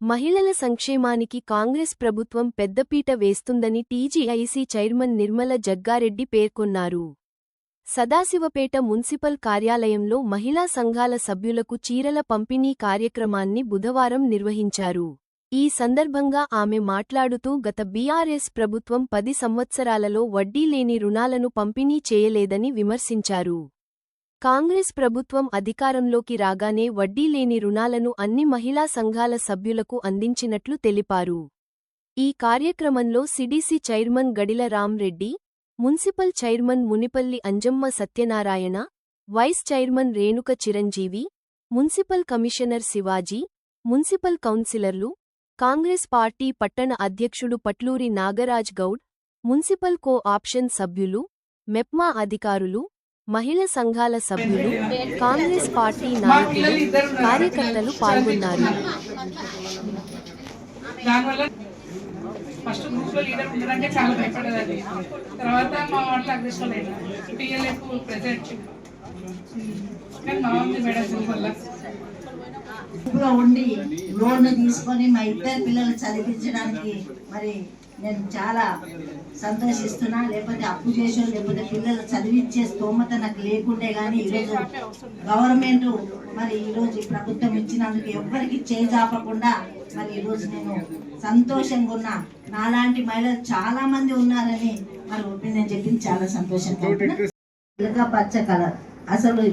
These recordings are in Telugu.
మహిళల సంక్షేమానికి కాంగ్రెస్ ప్రభుత్వం పెద్దపీట వేస్తుందని టీజీఐసీ చైర్మన్ నిర్మల జగ్గారెడ్డి పేర్కొన్నారు. సదాశివపేట మున్సిపల్ కార్యాలయంలో మహిళా సంఘాల సభ్యులకు చీరల పంపిణీ కార్యక్రమాన్ని బుధవారం నిర్వహించారు. ఈ సందర్భంగా ఆమె మాట్లాడుతూ గత బీఆర్ఎస్ ప్రభుత్వం 10 సంవత్సరాలలో వడ్డీ లేని రుణాలను పంపిణీ చేయలేదని విమర్శించారు. కాంగ్రెస్ ప్రభుత్వం అధికారంలోకి రాగానే వడ్డీ లేని రుణాలను అన్ని మహిళా సంఘాల సభ్యులకు అందించినట్లు తెలిపారు. ఈ కార్యక్రమంలో CDC chairman Gadila Ramreddy, municipal chairman Munipalli Anjamma Satyanarayana, vice chairman Renuka Chiranjeevi, municipal commissioner Shivaji, municipal కౌన్సిలర్లు, కాంగ్రెస్ పార్టీ పట్టణ అధ్యక్షుడు పట్లూరి నాగరాజ్ గౌడ్, మున్సిపల్ కో-ఆప్షన్ సభ్యులు, మెప్మా అధికారులు, మహిళా సంఘాల సభ్యులు, కాంగ్రెస్ పార్టీ నాయకులు, కార్యకర్తలు పాల్గొన్నారు. ఫస్ట్ గ్రూప్ లో లీడర్ ఉండడానికి చాలా భయపడేది. తర్వాత మా వాటిలో అగ్రెషన్ లేదు, టీఎల్ఎఫ్ ప్రెసిడెంట్ కానీ బాగుంది మేడం. గ్రూప్ వల్ల గ్రూప్లో ఉండి లోన్ తీసుకొని మా ఇద్దరు పిల్లలు చదివించడానికి మరి నేను చాలా సంతోషిస్తున్నా. లేకపోతే అప్పు చేసో లేకపోతే పిల్లలు చదివించే స్తోమత నాకు లేకుండే, కానీ ఈరోజు గవర్నమెంట్ మరి ఈరోజు ప్రభుత్వం ఇచ్చినందుకు ఎవ్వరికి చేంజ్ ఆపకుండా మరి ఈరోజు నేను సంతోషంగా ఉన్నా. నాలాంటి మహిళలు చాలా మంది ఉన్నారని మరి నేను చెప్పింది చాలా సంతోషంగా ఉన్నా. చిలక పచ్చ కలర్ అసలు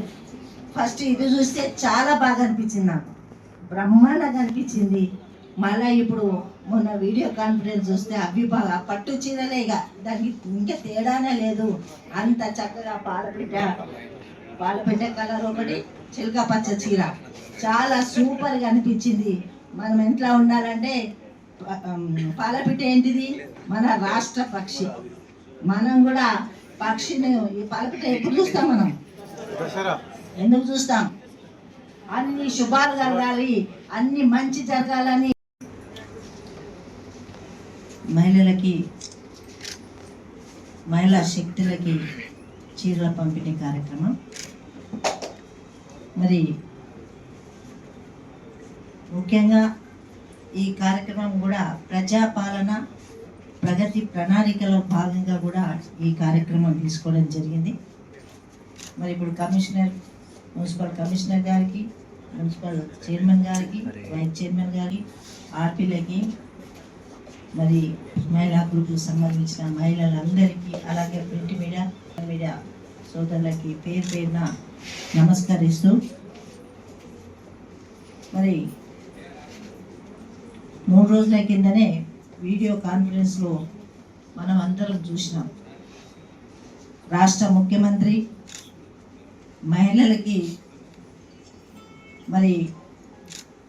ఫస్ట్ ఇది చూస్తే చాలా బాగా అనిపించింది, నాకు బ్రహ్మాండంగా అనిపించింది. మళ్ళీ ఇప్పుడు మొన్న వీడియో కాన్ఫరెన్స్ చూస్తే అవి బాగా పట్టు చీరలే, ఇక దానికి ఇంకా తేడానే లేదు. అంత చక్కగా పాలపిట్ట కలర్ ఒకటి, చిలక పచ్చ చీర చాలా సూపర్గా అనిపించింది. మనం ఎట్లా ఉండాలంటే పాలపిట్ట ఏంటిది మన రాష్ట్ర పక్షి. మనం కూడా పక్షిని ఈ పాలపిట్ట ఎప్పుడు చూస్తాం, మనం ఎందుకు చూస్తాం? అన్ని శుభాలు జరగాలి, అన్ని మంచి జరగాలని మహిళలకి మహిళా శక్తులకి చీరల పంపిణీ కార్యక్రమం. మరి ముఖ్యంగా ఈ కార్యక్రమం కూడా ప్రజాపాలన ప్రగతి ప్రణాళికలో భాగంగా కూడా ఈ కార్యక్రమం తీసుకోవడం జరిగింది. మరి ఇప్పుడు మున్సిపల్ కమిషనర్ గారికి, మున్సిపల్ చైర్మన్ గారికి, వైస్ చైర్మన్ గారికి, ఆర్పీలకి, మరి మహిళా గ్రూపుకు సంబంధించిన మహిళలందరికీ, అలాగే ప్రింట్ మీడియా సోదరులకి పేరు పేరున నమస్కరిస్తూ, మరి 3 రోజుల కిందనే వీడియో కాన్ఫరెన్స్లో మనం అందరం చూసినాం. రాష్ట్ర ముఖ్యమంత్రి మహిళలకి మరి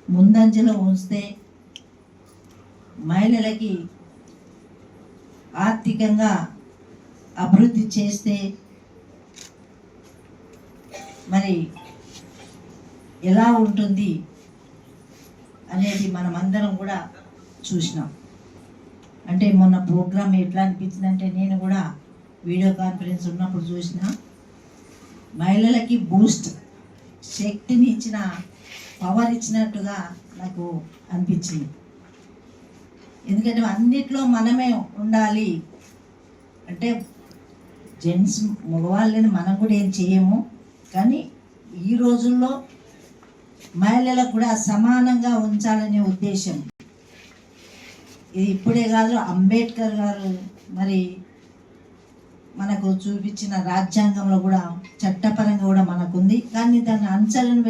ముందంజలో ఉంచితే, మహిళలకి ఆర్థికంగా అభివృద్ధి చేస్తే మరి ఎలా ఉంటుంది అనేది మనం అందరం కూడా చూసినాం. అంటే మొన్న ప్రోగ్రామ్ ఎట్లా అనిపించిందంటే, నేను కూడా వీడియో కాన్ఫరెన్స్ ఉన్నప్పుడు చూసిన మహిళలకి బూస్ట్ శక్తిని ఇచ్చిన, పవర్ ఇచ్చినట్టుగా నాకు అనిపించింది. ఎందుకంటే అన్నిట్లో మనమే ఉండాలి అంటే, జెంట్స్ మగవాళ్ళని మనం కూడా ఏం చేయము, కానీ ఈ రోజుల్లో మహిళలకు కూడా సమానంగా ఉంచాలనే ఉద్దేశం. ఇది ఇప్పుడే కాదు, అంబేద్కర్ గారు మరి మనకు చూపించిన రాజ్యాంగంలో కూడా చట్టపరంగా కూడా మనకుంది. కానీ దాన్ని అంచలను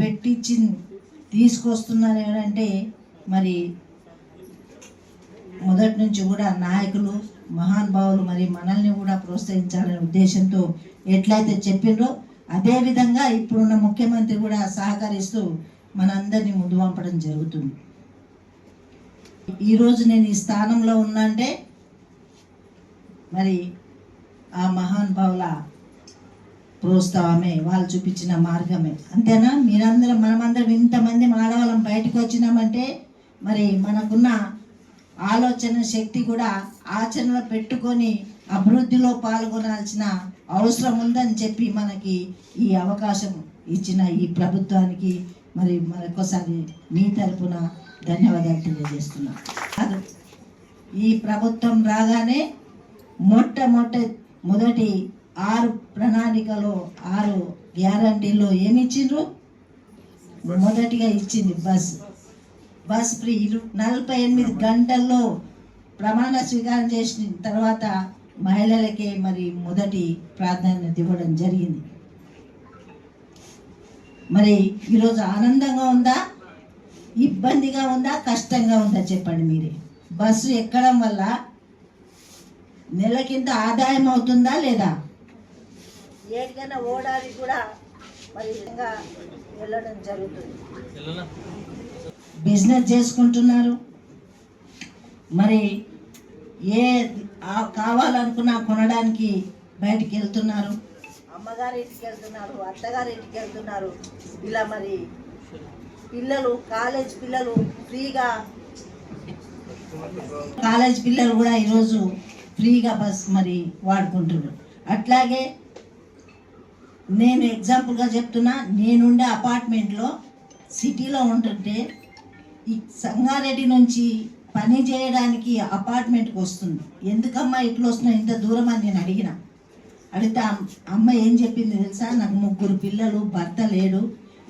పెట్టించి తీసుకొస్తున్నారు ఏంటంటే, మరి మొదటి నుంచి కూడా నాయకులు మహానుభావులు మరి మనల్ని కూడా ప్రోత్సహించాలనే ఉద్దేశంతో ఎట్లయితే చెప్పినరో అదేవిధంగా ఇప్పుడున్న ముఖ్యమంత్రి కూడా సహకరిస్తూ మనందరినీ ముందు పంపడం జరుగుతుంది. ఈరోజు నేను ఈ స్థానంలో ఉన్నా అంటే మరి ఆ మహానుభావుల ప్రోత్సాహమే, వాళ్ళు చూపించిన మార్గమే. అంతేనా? మనమందరం ఇంతమంది ఆడవాళ్ళం బయటకు వచ్చినామంటే మరి మనకున్న ఆలోచన శక్తి కూడా ఆచరణలో పెట్టుకొని అభివృద్ధిలో పాల్గొనాల్సిన అవసరం ఉందని చెప్పి మనకి ఈ అవకాశం ఇచ్చిన ఈ ప్రభుత్వానికి మరి మరొకసారి మీ తరపున ధన్యవాదాలు తెలియజేస్తున్నాను. కాదు, ఈ ప్రభుత్వం రాగానే మొదటి 6 ప్రణాళికలో 6 గ్యారంటీలో ఏమి ఇచ్చిండ్రు? మొదటిగా ఇచ్చింది బస్ ఫ్రీ 48 గంటల్లో ప్రమాణ స్వీకారం చేసిన తర్వాత మహిళలకే మరి మొదటి ప్రాధాన్యత ఇవ్వడం జరిగింది. మరి ఈరోజు ఆనందంగా ఉందా, ఇబ్బందిగా ఉందా, కష్టంగా ఉందా చెప్పండి మీరే. బస్సు ఎక్కడం వల్ల నెలకింత ఆదాయం అవుతుందా లేదా? ఏటికైనా ఓడానికి కూడా మరి వెళ్ళడం జరుగుతుంది. బిజినెస్ చేసుకుంటున్నారు, మరి ఏ కావాలనుకున్నా కొనడానికి బయటికి వెళ్తున్నారు, అమ్మగారి ఇంటికి వెళ్తున్నారు, అత్తగారి ఇంటికి వెళ్తున్నారు. ఇలా మరి కాలేజ్ పిల్లలు ఫ్రీగా, కాలేజ్ పిల్లలు కూడా ఈరోజు ఫ్రీగా బస్ మరి వాడుకుంటున్నారు. అట్లాగే నేను ఎగ్జాంపుల్గా చెప్తున్నా, నేనుండే అపార్ట్మెంట్లో సిటీలో ఉంటుంటే ఈ సంగారెడ్డి నుంచి పని చేయడానికి అపార్ట్మెంట్కి వస్తుంది. ఎందుకమ్మా ఇట్లా వస్తున్నా ఇంత దూరం అని నేను అడిగితే అమ్మ ఏం చెప్పింది తెలుసా? నాకు 3 పిల్లలు, భర్త లేడు,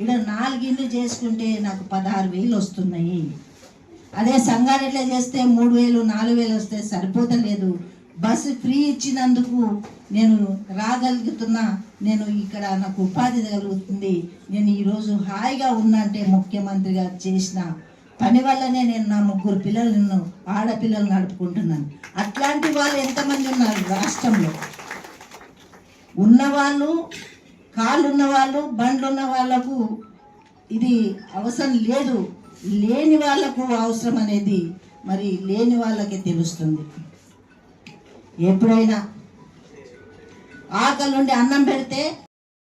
ఇక్కడ 4 ఇళ్ళు చేసుకుంటే నాకు 16,000 వస్తున్నాయి. అదే సంగారెడ్డిలో చేస్తే 3,000, 4,000 వస్తే సరిపోతలేదు. బస్సు ఫ్రీ ఇచ్చినందుకు నేను రాగలుగుతున్నా, నేను ఇక్కడ నాకు ఉపాధి కలుగుతుంది, నేను ఈరోజు హాయిగా ఉన్నా అంటే ముఖ్యమంత్రిగా చేసిన పని వల్లనే నేను నా 3 పిల్లలను, ఆడపిల్లలు నడుపుకుంటున్నాను. అట్లాంటి వాళ్ళు ఎంతమంది ఉన్నారు రాష్ట్రంలో? ఉన్నవాళ్ళు, కాళ్ళు ఉన్నవాళ్ళు, బండ్లు ఉన్న వాళ్ళకు ఇది అవసరం లేదు, లేని వాళ్ళకు అవసరం అనేది మరి లేని వాళ్ళకే తెలుస్తుంది. ఎప్పుడైనా ఆకలి నుండి అన్నం పెడితే